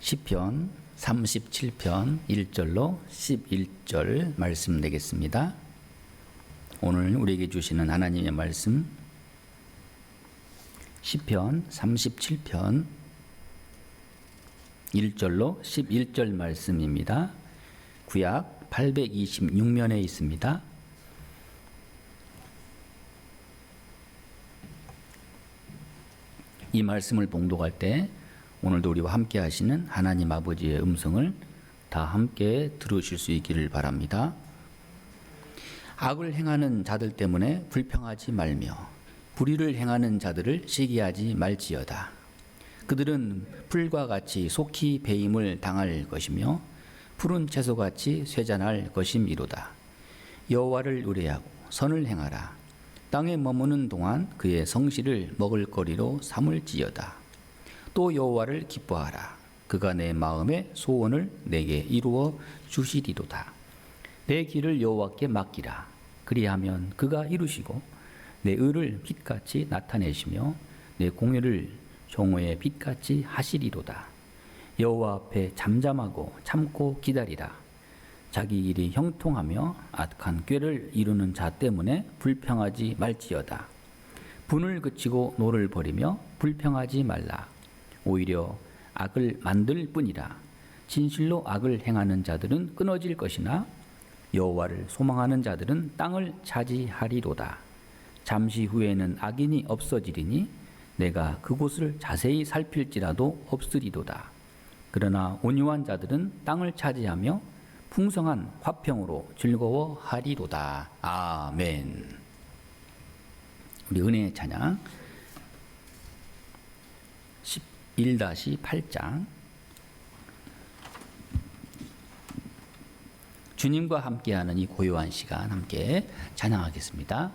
시편 37편 1절로 11절 말씀 내겠습니다. 오늘 우리에게 주시는 하나님의 말씀 시편 37편 1절로 11절 말씀입니다. 구약 826면에 있습니다. 이 말씀을 봉독할 때 오늘도 우리와 함께 하시는 하나님 아버지의 음성을 다 함께 들으실 수 있기를 바랍니다. 악을 행하는 자들 때문에 불평하지 말며 불의를 행하는 자들을 시기하지 말지어다. 그들은 풀과 같이 속히 배임을 당할 것이며 푸른 채소같이 쇠잔할 것임이로다. 여호와를 의뢰하고 선을 행하라. 땅에 머무는 동안 그의 성실을 먹을거리로 삼을지어다. 또 여호와를 기뻐하라. 그가 내 마음의 소원을 내게 이루어 주시리로다. 내 길을 여호와께 맡기라. 그리하면 그가 이루시고 내 의를 빛같이 나타내시며 내 공의를 종호의 빛같이 하시리로다. 여호와 앞에 잠잠하고 참고 기다리라. 자기 일이 형통하며 악한 꾀를 이루는 자 때문에 불평하지 말지어다. 분을 그치고 노를 버리며 불평하지 말라. 오히려 악을 만들 뿐이라. 진실로 악을 행하는 자들은 끊어질 것이나 여호와를 소망하는 자들은 땅을 차지하리로다. 잠시 후에는 악인이 없어지리니 내가 그곳을 자세히 살필지라도 없으리로다. 그러나 온유한 자들은 땅을 차지하며 풍성한 화평으로 즐거워하리로다. 아멘. 우리 은혜의 찬양 1-8장. 주님과 함께하는 이 고요한 시간 함께 찬양하겠습니다.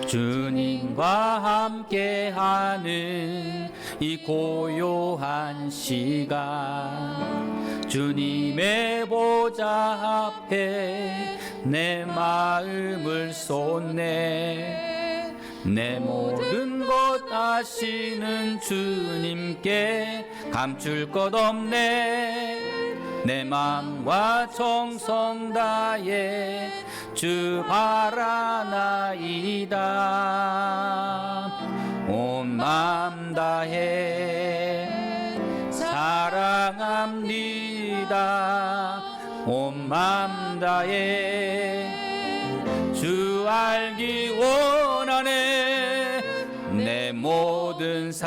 주님과 함께하는 이 고요한 시간, 주님의 보좌 앞에 내 마음을 쏟네. 내 모든 것 아시는 주님께 감출 것 없네. 내 마음과 정성 다해 주 바라나이다. 온 마음 다해 사랑합니다. 온 마음 다해 주 알기 원하네. 내 모든 삶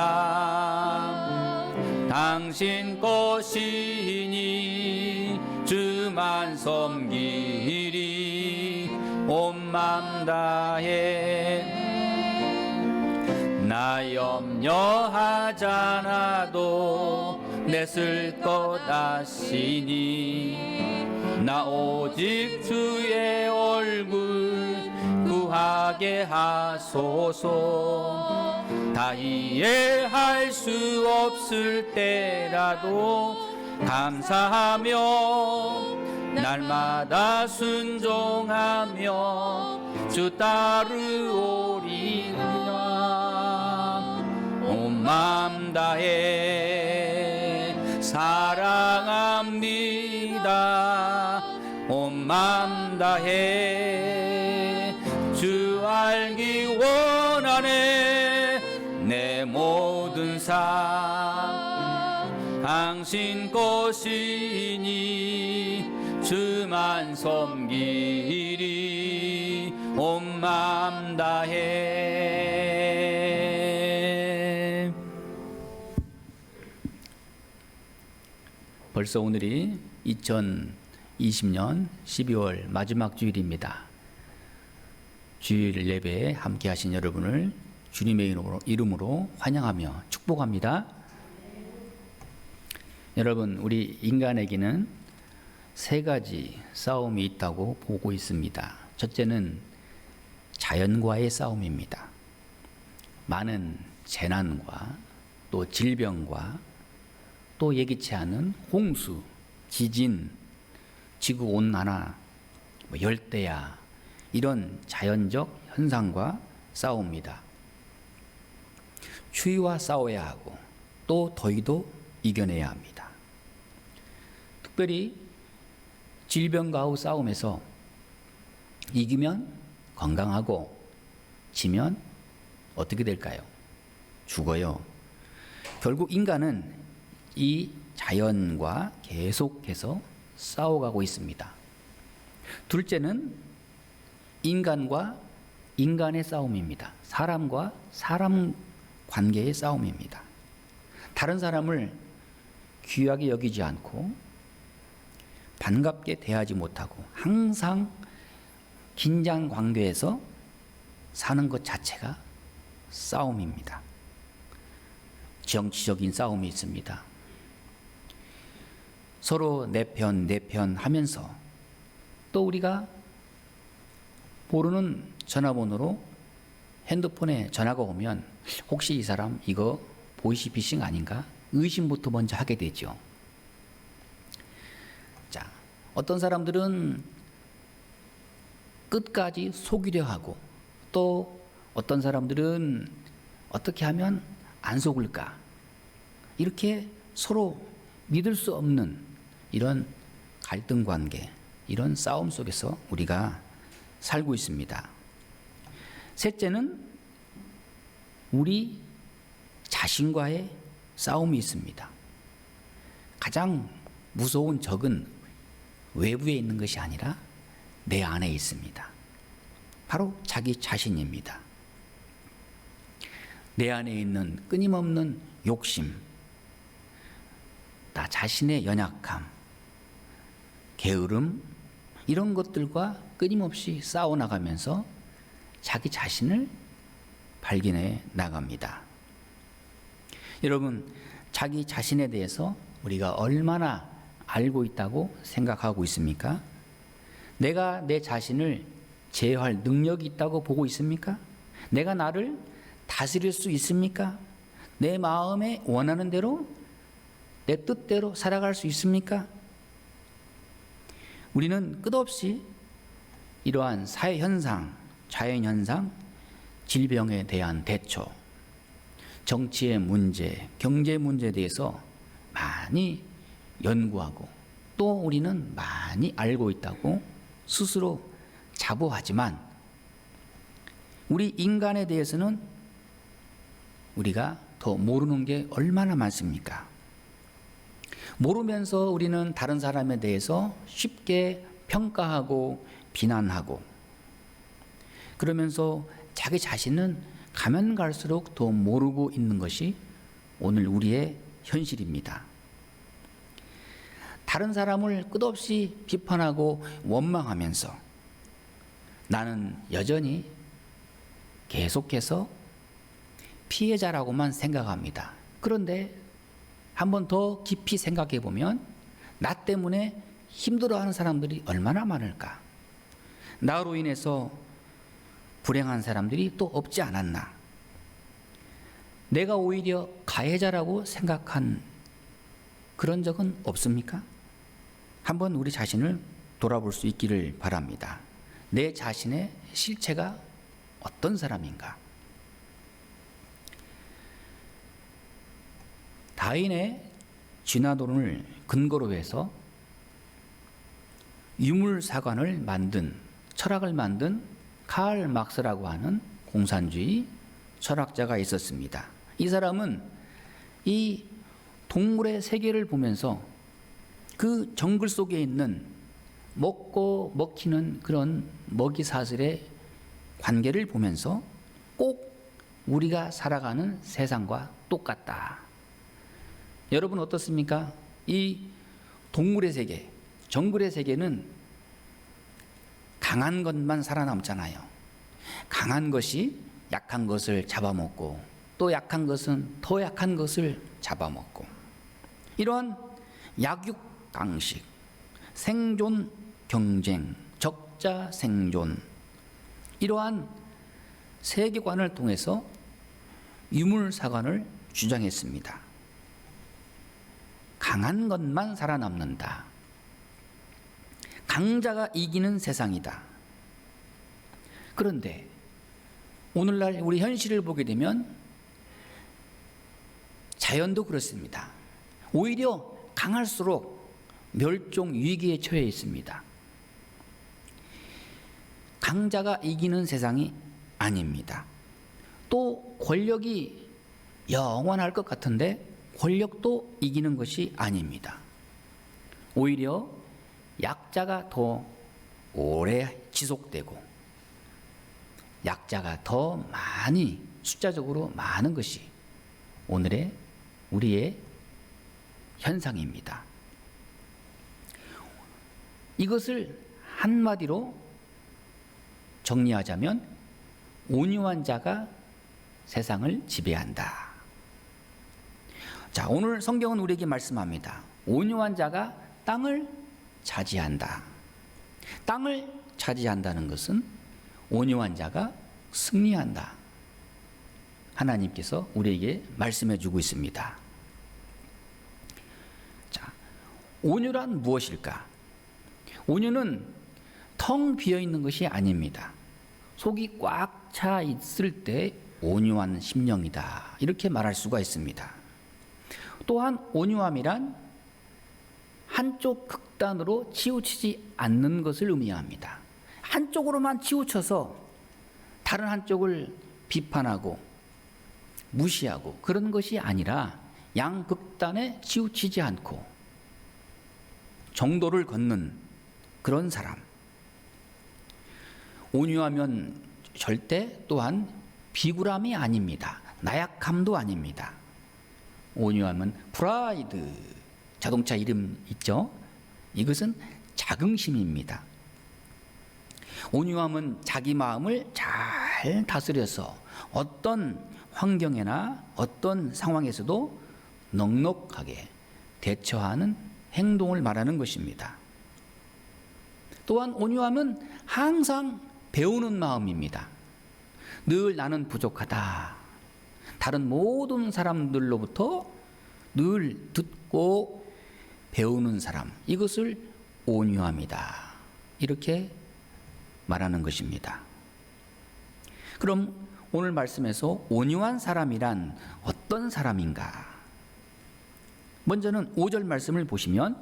당신 것이니 주만 섬기리. 온 마음 다해 나 염려하잖아도 내 쓸 것 아시니. 나 오직 주의 얼굴 구하게 하소서. 다 이해할 수 없을 때라도 감사하며 날마다 순종하며 주 따르오리라. 온 마음 다해 사랑합니다. 온 마음 다해 주 알기 원하네. 내 모든 삶 당신 것이니 주만 섬기리. 온 마음 다해. 벌써 오늘이 2020년 12월 마지막 주일입니다. 주일 예배에 함께 하신 여러분을 주님의 이름으로 환영하며 축복합니다. 여러분, 우리 인간에게는 세 가지 싸움이 있다고 보고 있습니다. 첫째는 자연과의 싸움입니다. 많은 재난과 또 질병과 또 예기치 않은 홍수, 지진, 지구온난화, 열대야 이런 자연적 현상과 싸웁니다. 추위와 싸워야 하고 또 더위도 이겨내야 합니다. 특별히 질병과의 싸움에서 이기면 건강하고 지면 어떻게 될까요? 죽어요. 결국 인간은 이 자연과 계속해서 싸워가고 있습니다. 둘째는 인간과 인간의 싸움입니다. 사람과 사람 관계의 싸움입니다. 다른 사람을 귀하게 여기지 않고 반갑게 대하지 못하고 항상 긴장 관계에서 사는 것 자체가 싸움입니다. 정치적인 싸움이 있습니다. 서로 내 편 하면서 또 우리가 모르는 전화번호로 핸드폰에 전화가 오면 혹시 이 사람 이거 보이시피싱 아닌가? 의심부터 먼저 하게 되죠. 자, 어떤 사람들은 끝까지 속이려 하고 또 어떤 사람들은 어떻게 하면 안 속을까? 이렇게 서로 믿을 수 없는 이런 갈등 관계, 이런 싸움 속에서 우리가 살고 있습니다. 셋째는 우리 자신과의 싸움이 있습니다. 가장 무서운 적은 외부에 있는 것이 아니라 내 안에 있습니다. 바로 자기 자신입니다. 내 안에 있는 끊임없는 욕심, 나 자신의 연약함, 게으름, 이런 것들과 끊임없이 싸워나가면서 자기 자신을 발견해 나갑니다. 여러분, 자기 자신에 대해서 우리가 얼마나 알고 있다고 생각하고 있습니까? 내가 내 자신을 제어할 능력이 있다고 보고 있습니까? 내가 나를 다스릴 수 있습니까? 내 마음에 원하는 대로, 내 뜻대로 살아갈 수 있습니까? 우리는 끝없이 이러한 사회현상, 자연현상, 질병에 대한 대처, 정치의 문제, 경제 문제에 대해서 많이 연구하고 또 우리는 많이 알고 있다고 스스로 자부하지만 우리 인간에 대해서는 우리가 더 모르는 게 얼마나 많습니까? 모르면서 우리는 다른 사람에 대해서 쉽게 평가하고 비난하고 그러면서 자기 자신은 가면 갈수록 더 모르고 있는 것이 오늘 우리의 현실입니다. 다른 사람을 끝없이 비판하고 원망하면서 나는 여전히 계속해서 피해자라고만 생각합니다. 그런데 한 번 더 깊이 생각해 보면 나 때문에 힘들어하는 사람들이 얼마나 많을까? 나로 인해서 불행한 사람들이 또 없지 않았나? 내가 오히려 가해자라고 생각한 그런 적은 없습니까? 한번 우리 자신을 돌아볼 수 있기를 바랍니다. 내 자신의 실체가 어떤 사람인가? 다윈의 진화론을 근거로 해서 유물사관을 만든, 철학을 만든 칼 막스라고 하는 공산주의 철학자가 있었습니다. 이 사람은 이 동물의 세계를 보면서 그 정글 속에 있는 먹고 먹히는 그런 먹이사슬의 관계를 보면서 꼭 우리가 살아가는 세상과 똑같다. 여러분 어떻습니까? 이 동물의 세계, 정글의 세계는 강한 것만 살아남잖아요. 강한 것이 약한 것을 잡아먹고 또 약한 것은 더 약한 것을 잡아먹고 이러한 약육강식, 생존 경쟁, 적자 생존 이러한 세계관을 통해서 유물사관을 주장했습니다. 강한 것만 살아남는다. 강자가 이기는 세상이다. 그런데 오늘날 우리 현실을 보게 되면 자연도 그렇습니다. 오히려 강할수록 멸종 위기에 처해 있습니다. 강자가 이기는 세상이 아닙니다. 또 권력이 영원할 것 같은데 권력도 이기는 것이 아닙니다. 오히려 약자가 더 오래 지속되고 약자가 더 많이 숫자적으로 많은 것이 오늘의 우리의 현상입니다. 이것을 한마디로 정리하자면 온유한 자가 세상을 지배한다. 자, 오늘 성경은 우리에게 말씀합니다. 온유한 자가 땅을 차지한다. 땅을 차지한다는 것은 온유한 자가 승리한다. 하나님께서 우리에게 말씀해 주고 있습니다. 자, 온유란 무엇일까? 온유는 텅 비어 있는 것이 아닙니다. 속이 꽉 차 있을 때 온유한 심령이다. 이렇게 말할 수가 있습니다. 또한 온유함이란 한쪽 극단으로 치우치지 않는 것을 의미합니다. 한쪽으로만 치우쳐서 다른 한쪽을 비판하고 무시하고 그런 것이 아니라 양극단에 치우치지 않고 정도를 걷는 그런 사람. 온유하면 절대 또한 비굴함이 아닙니다. 나약함도 아닙니다. 온유함은 프라이드, 자동차 이름 있죠? 이것은 자긍심입니다. 온유함은 자기 마음을 잘 다스려서 어떤 환경이나 어떤 상황에서도 넉넉하게 대처하는 행동을 말하는 것입니다. 또한 온유함은 항상 배우는 마음입니다. 늘 나는 부족하다. 다른 모든 사람들로부터 늘 듣고 배우는 사람, 이것을 온유함이다. 이렇게 말하는 것입니다. 그럼 오늘 말씀에서 온유한 사람이란 어떤 사람인가? 먼저는 5절 말씀을 보시면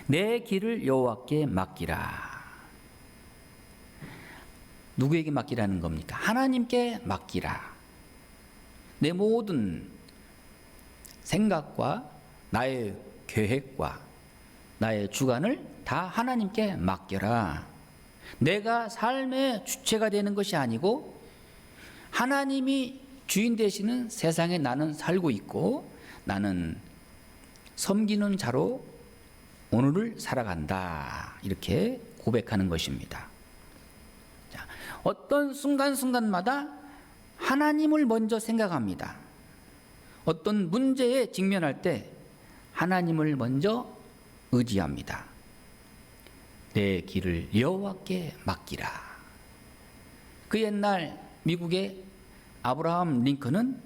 내 길을 여호와께 맡기라. 누구에게 맡기라는 겁니까? 하나님께 맡기라. 내 모든 생각과 나의 계획과 나의 주관을 다 하나님께 맡겨라. 내가 삶의 주체가 되는 것이 아니고 하나님이 주인 되시는 세상에 나는 살고 있고 나는 섬기는 자로 오늘을 살아간다. 이렇게 고백하는 것입니다. 자, 어떤 순간순간마다 하나님을 먼저 생각합니다. 어떤 문제에 직면할 때 하나님을 먼저 의지합니다. 내 길을 여호와께 맡기라. 그 옛날 미국의 아브라함 링컨은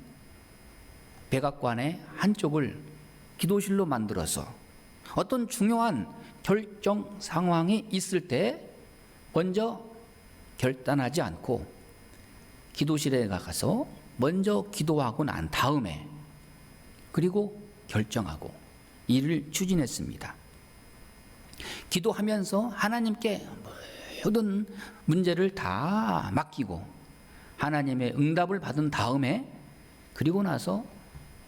백악관의 한쪽을 기도실로 만들어서 어떤 중요한 결정 상황이 있을 때 먼저 결단하지 않고 기도실에 가서 먼저 기도하고 난 다음에 그리고 결정하고 일을 추진했습니다. 기도하면서 하나님께 모든 문제를 다 맡기고 하나님의 응답을 받은 다음에 그리고 나서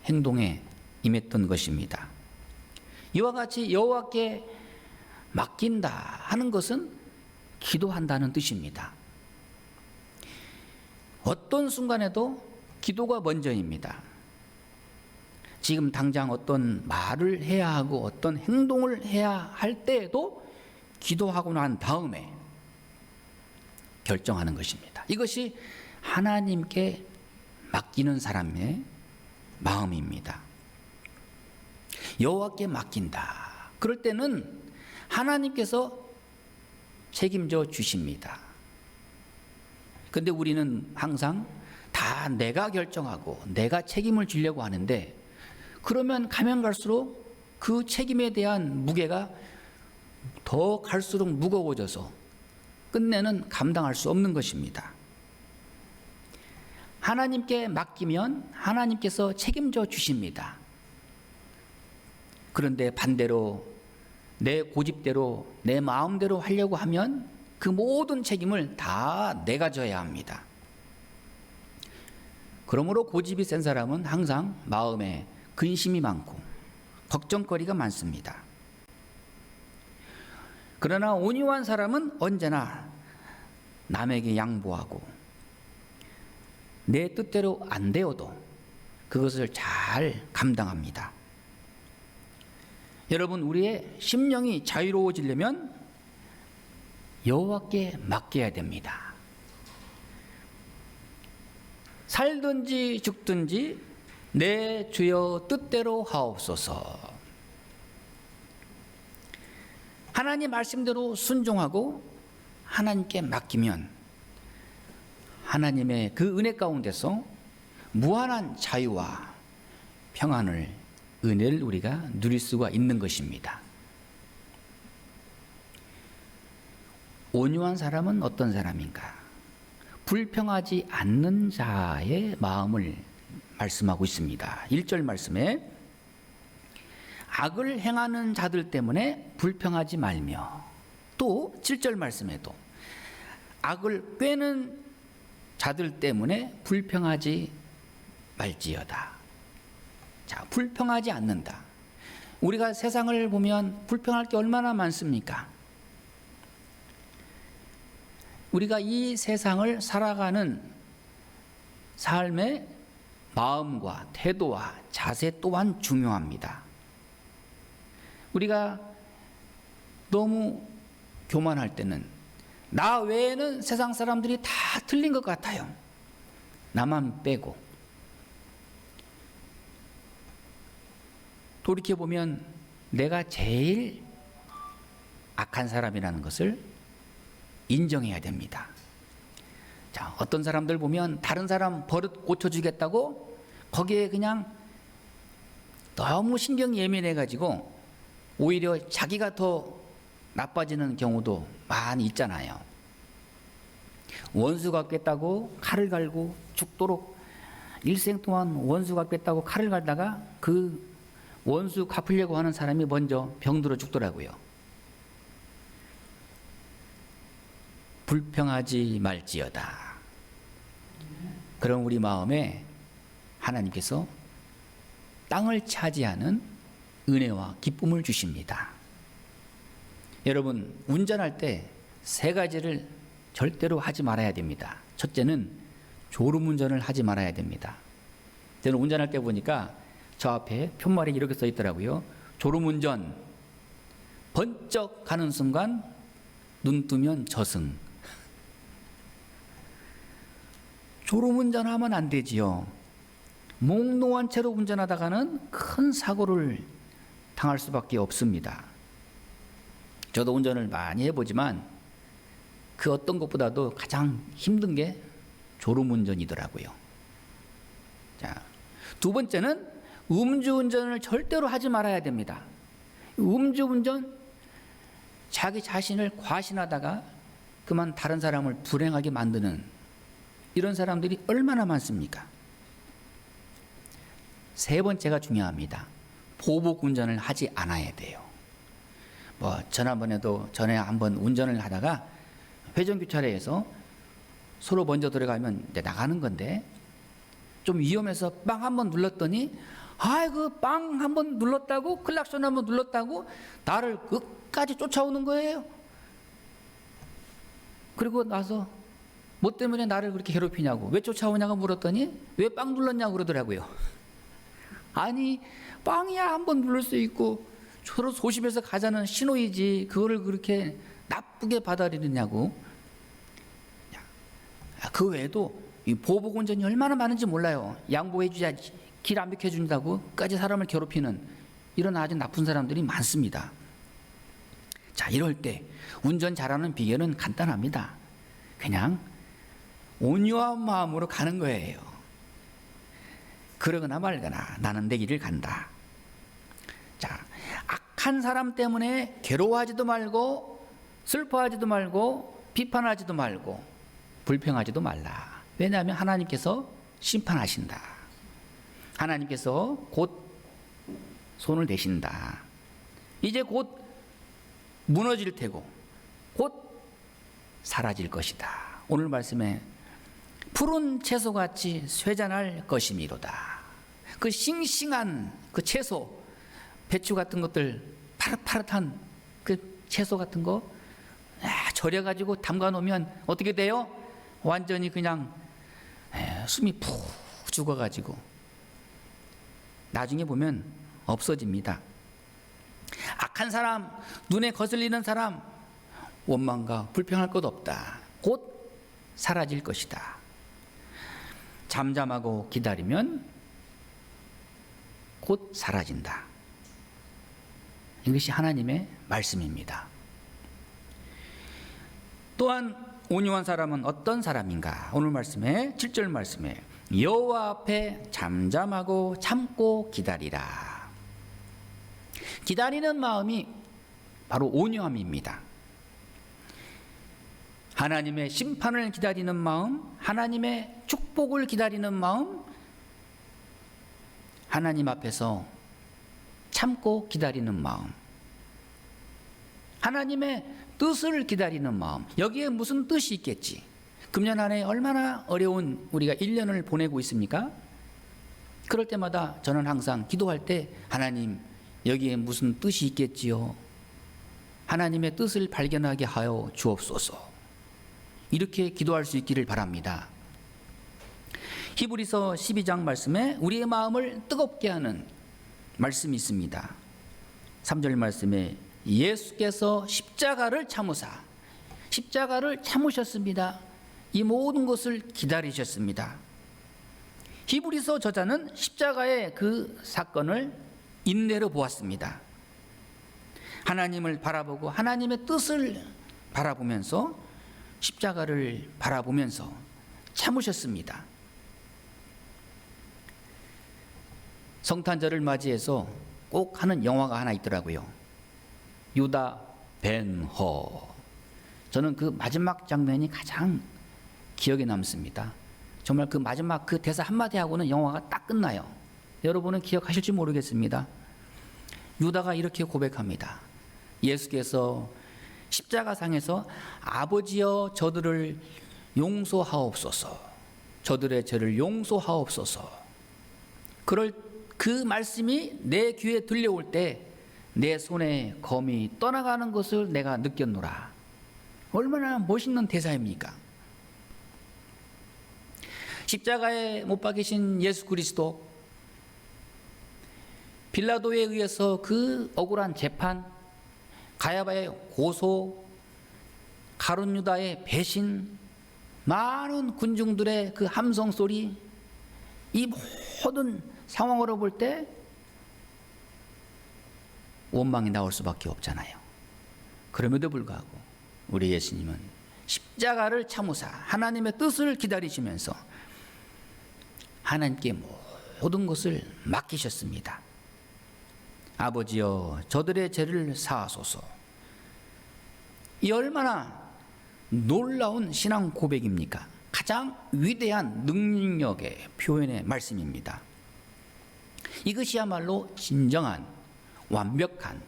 행동에 임했던 것입니다. 이와 같이 여호와께 맡긴다 하는 것은 기도한다는 뜻입니다. 어떤 순간에도 기도가 먼저입니다. 지금 당장 어떤 말을 해야 하고 어떤 행동을 해야 할 때에도 기도하고 난 다음에 결정하는 것입니다. 이것이 하나님께 맡기는 사람의 마음입니다. 여호와께 맡긴다. 그럴 때는 하나님께서 책임져 주십니다. 근데 우리는 항상 다 내가 결정하고 내가 책임을 지려고 하는데 그러면 가면 갈수록 그 책임에 대한 무게가 더 갈수록 무거워져서 끝내는 감당할 수 없는 것입니다. 하나님께 맡기면 하나님께서 책임져 주십니다. 그런데 반대로 내 고집대로 내 마음대로 하려고 하면 그 모든 책임을 다 내가 져야 합니다. 그러므로 고집이 센 사람은 항상 마음에 근심이 많고 걱정거리가 많습니다. 그러나 온유한 사람은 언제나 남에게 양보하고 내 뜻대로 안 되어도 그것을 잘 감당합니다. 여러분, 우리의 심령이 자유로워지려면 여호와께 맡겨야 됩니다. 살든지 죽든지 내 주여 뜻대로 하옵소서. 하나님 말씀대로 순종하고 하나님께 맡기면 하나님의 그 은혜 가운데서 무한한 자유와 평안을, 은혜를 우리가 누릴 수가 있는 것입니다. 온유한 사람은 어떤 사람인가? 불평하지 않는 자의 마음을 말씀하고 있습니다. 1절 말씀에 악을 행하는 자들 때문에 불평하지 말며, 또 7절 말씀에도 악을 꾀는 자들 때문에 불평하지 말지어다. 자, 불평하지 않는다. 우리가 세상을 보면 불평할 게 얼마나 많습니까? 우리가 이 세상을 살아가는 삶의 마음과 태도와 자세 또한 중요합니다. 우리가 너무 교만할 때는 나 외에는 세상 사람들이 다 틀린 것 같아요. 나만 빼고. 돌이켜보면 내가 제일 악한 사람이라는 것을 인정해야 됩니다. 자, 어떤 사람들 보면 다른 사람 버릇 고쳐주겠다고 거기에 그냥 너무 신경 예민해가지고 오히려 자기가 더 나빠지는 경우도 많이 있잖아요. 원수 갚겠다고 칼을 갈고 죽도록 일생 동안 원수 갚겠다고 칼을 갈다가 그 원수 갚으려고 하는 사람이 먼저 병들어 죽더라고요. 불평하지 말지어다. 그럼 우리 마음에 하나님께서 땅을 차지하는 은혜와 기쁨을 주십니다. 여러분, 운전할 때 세 가지를 절대로 하지 말아야 됩니다. 첫째는 졸음운전을 하지 말아야 됩니다. 저는 운전할 때 보니까 저 앞에 편말이 이렇게 써 있더라고요. 졸음운전, 번쩍 가는 순간 눈 뜨면 저승. 졸음운전하면 안 되지요. 몽롱한 채로 운전하다가는 큰 사고를 당할 수밖에 없습니다. 저도 운전을 많이 해보지만 그 어떤 것보다도 가장 힘든 게 졸음운전이더라고요. 자, 두 번째는 음주운전을 절대로 하지 말아야 됩니다. 음주운전, 자기 자신을 과신하다가 그만 다른 사람을 불행하게 만드는 이런 사람들이 얼마나 많습니까? 세 번째가 중요합니다. 보복운전을 하지 않아야 돼요. 지난번에도 전에 한번 운전을 하다가 회전교차로에서 서로 먼저 들어가면 이제 나가는 건데 좀 위험해서 빵 한번 눌렀더니 아이고 빵 한번 눌렀다고 클락션 한번 눌렀다고 나를 끝까지 쫓아오는 거예요. 그리고 나서 뭐 때문에 나를 그렇게 괴롭히냐고, 왜 쫓아오냐고 물었더니 왜 빵 눌렀냐고 그러더라고요. 아니 빵이야 한번 누를 수 있고 서로 소심해서 가자는 신호이지 그거를 그렇게 나쁘게 받아들이냐고. 그 외에도 이 보복운전이 얼마나 많은지 몰라요. 양보해줘야지 길 안 비켜준다고 끝까지 사람을 괴롭히는 이런 아주 나쁜 사람들이 많습니다. 자, 이럴 때 운전 잘하는 비결은 간단합니다. 그냥 온유한 마음으로 가는 거예요. 그러거나 말거나 나는 내 길을 간다. 자, 한 사람 때문에 괴로워하지도 말고 슬퍼하지도 말고 비판하지도 말고 불평하지도 말라. 왜냐하면 하나님께서 심판하신다. 하나님께서 곧 손을 대신다. 이제 곧 무너질 테고 곧 사라질 것이다. 오늘 말씀에 푸른 채소같이 쇠잔할 것이미로다. 그 싱싱한 그 채소, 배추 같은 것들, 파릇파릇한 그 채소 같은 거 절여가지고 담가 놓으면 어떻게 돼요? 완전히 그냥 숨이 푹 죽어가지고 나중에 보면 없어집니다. 악한 사람, 눈에 거슬리는 사람, 원망과 불평할 것 없다. 곧 사라질 것이다. 잠잠하고 기다리면 곧 사라진다. 이것이 하나님의 말씀입니다. 또한 온유한 사람은 어떤 사람인가? 오늘 말씀에 7절 말씀에 여호와 앞에 잠잠하고 참고 기다리라. 기다리는 마음이 바로 온유함입니다. 하나님의 심판을 기다리는 마음, 하나님의 축복을 기다리는 마음, 하나님 앞에서 참고 기다리는 마음, 하나님의 뜻을 기다리는 마음. 여기에 무슨 뜻이 있겠지? 금년 안에 얼마나 어려운 우리가 1년을 보내고 있습니까? 그럴 때마다 저는 항상 기도할 때 하나님 여기에 무슨 뜻이 있겠지요? 하나님의 뜻을 발견하게 하여 주옵소서. 이렇게 기도할 수 있기를 바랍니다. 히브리서 12장 말씀에 우리의 마음을 뜨겁게 하는 말씀이 있습니다. 3절 말씀에 예수께서 십자가를 참으셨습니다. 이 모든 것을 기다리셨습니다. 히브리서 저자는 십자가의 그 사건을 인내로 보았습니다. 하나님을 바라보고 하나님의 뜻을 바라보면서 십자가를 바라보면서 참으셨습니다. 성탄절을 맞이해서 꼭 하는 영화가 하나 있더라고요. 유다 벤허. 저는 그 마지막 장면이 가장 기억에 남습니다. 정말 그 마지막 그 대사 한마디 하고는 영화가 딱 끝나요. 여러분은 기억하실지 모르겠습니다. 유다가 이렇게 고백합니다. 예수께서 십자가상에서 아버지여 저들을 용서하옵소서, 저들의 죄를 용서하옵소서. 그럴 그 말씀이 내 귀에 들려올 때 내 손에 검이 떠나가는 것을 내가 느꼈노라. 얼마나 멋있는 대사입니까? 십자가에 못 박히신 예수 그리스도, 빌라도에 의해서 그 억울한 재판, 가야바의 고소, 가룟 유다의 배신, 많은 군중들의 그 함성 소리, 이 모든 상황으로 볼 때 원망이 나올 수밖에 없잖아요. 그럼에도 불구하고 우리 예수님은 십자가를 참으사 하나님의 뜻을 기다리시면서 하나님께 모든 것을 맡기셨습니다. 아버지여 저들의 죄를 사하소서. 이 얼마나 놀라운 신앙 고백입니까? 가장 위대한 능력의 표현의 말씀입니다. 이것이야말로 진정한 완벽한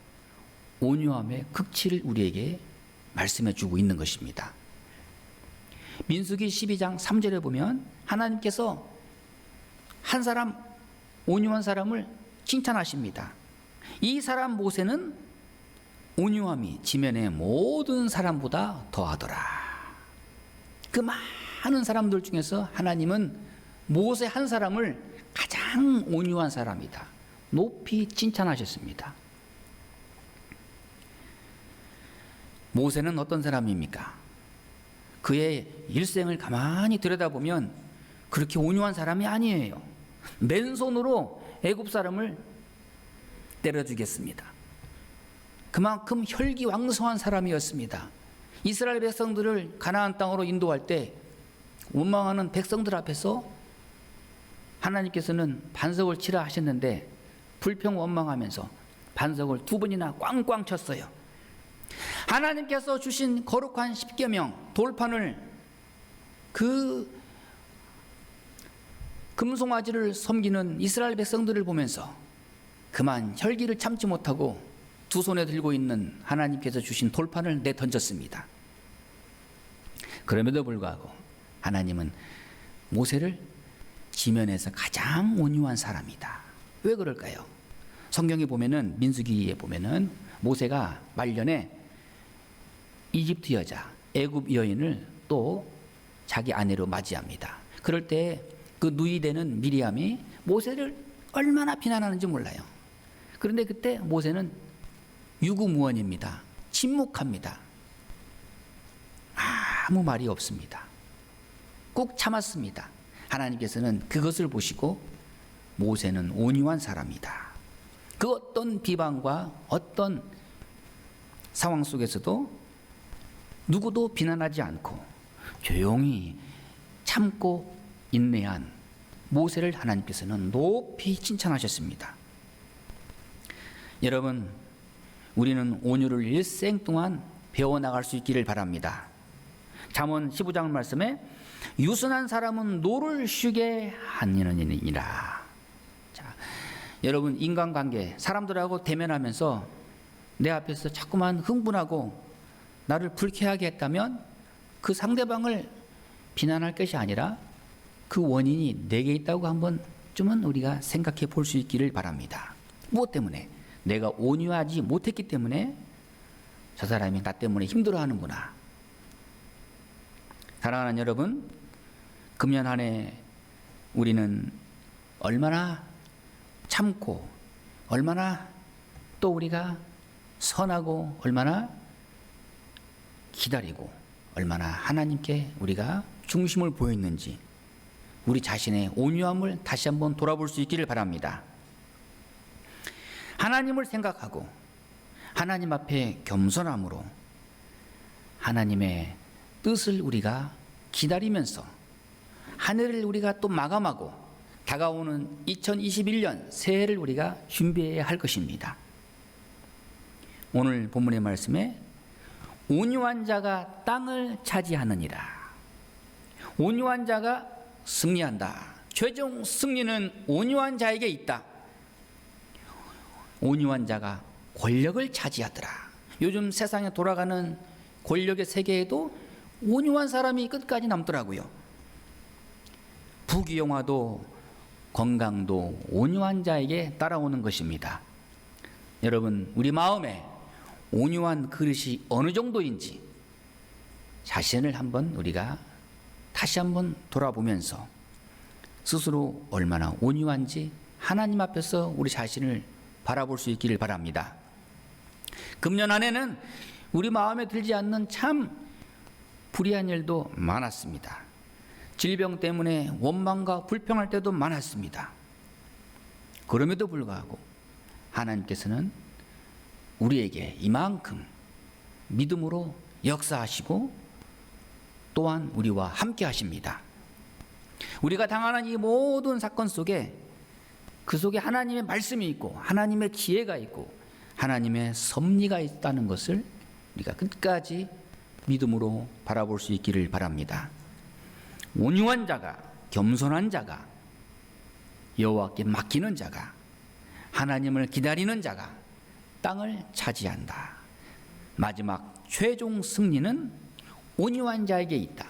온유함의 극치를 우리에게 말씀해 주고 있는 것입니다. 민수기 12장 3절에 보면 하나님께서 한 사람, 온유한 사람을 칭찬하십니다. 이 사람 모세는 온유함이 지면의 모든 사람보다 더하더라. 그 많은 사람들 중에서 하나님은 모세 한 사람을 가장 온유한 사람이다. 높이 칭찬하셨습니다. 모세는 어떤 사람입니까? 그의 일생을 가만히 들여다보면 그렇게 온유한 사람이 아니에요. 맨손으로 애굽 사람을 때려 죽였습니다. 그만큼 혈기왕성한 사람이었습니다. 이스라엘 백성들을 가나안 땅으로 인도할 때 원망하는 백성들 앞에서 하나님께서는 반석을 치라 하셨는데 불평 원망하면서 반석을 2번이나 꽝꽝 쳤어요. 하나님께서 주신 거룩한 십계명 돌판을 그 금송아지를 섬기는 이스라엘 백성들을 보면서 그만 혈기를 참지 못하고 두 손에 들고 있는 하나님께서 주신 돌판을 내던졌습니다. 그럼에도 불구하고 하나님은 모세를 지면에서 가장 온유한 사람이다. 왜 그럴까요? 성경에 보면은 민수기에 보면은 모세가 말년에 이집트 여자, 애굽 여인을 또 자기 아내로 맞이합니다. 그럴 때 그 누이되는 미리암이 모세를 얼마나 비난하는지 몰라요. 그런데 그때 모세는 유구무원입니다. 침묵합니다. 아무 말이 없습니다. 꾹 참았습니다. 하나님께서는 그것을 보시고 모세는 온유한 사람이다. 그 어떤 비방과 어떤 상황 속에서도 누구도 비난하지 않고 조용히 참고 인내한 모세를 하나님께서는 높이 칭찬하셨습니다. 여러분, 우리는 온유를 일생 동안 배워나갈 수 있기를 바랍니다. 잠언 15장 말씀에 유순한 사람은 노를 쉬게 하느니라. 자, 여러분, 인간관계 사람들하고 대면하면서 내 앞에서 자꾸만 흥분하고 나를 불쾌하게 했다면 그 상대방을 비난할 것이 아니라 그 원인이 내게 있다고 한번쯤은 우리가 생각해 볼 수 있기를 바랍니다. 무엇 때문에? 내가 온유하지 못했기 때문에 저 사람이 나 때문에 힘들어하는구나. 사랑하는 여러분, 금년 한 해 우리는 얼마나 참고 얼마나 또 우리가 선하고 얼마나 기다리고 얼마나 하나님께 우리가 중심을 보였는지 우리 자신의 온유함을 다시 한번 돌아볼 수 있기를 바랍니다. 하나님을 생각하고 하나님 앞에 겸손함으로 하나님의 뜻을 우리가 기다리면서 한 해를 우리가 또 마감하고 다가오는 2021년 새해를 우리가 준비해야 할 것입니다. 오늘 본문의 말씀에 온유한 자가 땅을 차지하느니라. 온유한 자가 승리한다. 최종 승리는 온유한 자에게 있다. 온유한 자가 권력을 차지하더라. 요즘 세상에 돌아가는 권력의 세계에도 온유한 사람이 끝까지 남더라고요. 부귀영화도 건강도 온유한 자에게 따라오는 것입니다. 여러분, 우리 마음에 온유한 그릇이 어느 정도인지 자신을 한번 우리가 다시 한번 돌아보면서 스스로 얼마나 온유한지 하나님 앞에서 우리 자신을 바라볼 수 있기를 바랍니다. 금년 한 해는 우리 마음에 들지 않는 참 불의한 일도 많았습니다. 질병 때문에 원망과 불평할 때도 많았습니다. 그럼에도 불구하고 하나님께서는 우리에게 이만큼 믿음으로 역사하시고 또한 우리와 함께 하십니다. 우리가 당하는 이 모든 사건 속에 그 속에 하나님의 말씀이 있고 하나님의 지혜가 있고 하나님의 섭리가 있다는 것을 우리가 끝까지 믿음으로 바라볼 수 있기를 바랍니다. 온유한 자가, 겸손한 자가, 여호와께 맡기는 자가, 하나님을 기다리는 자가 땅을 차지한다. 마지막 최종 승리는 온유한 자에게 있다.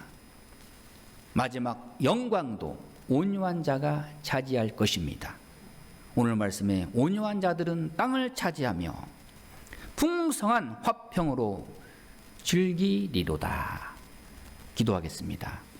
마지막 영광도 온유한 자가 차지할 것입니다. 오늘 말씀에 온유한 자들은 땅을 차지하며 풍성한 화평으로 즐기리로다. 기도하겠습니다.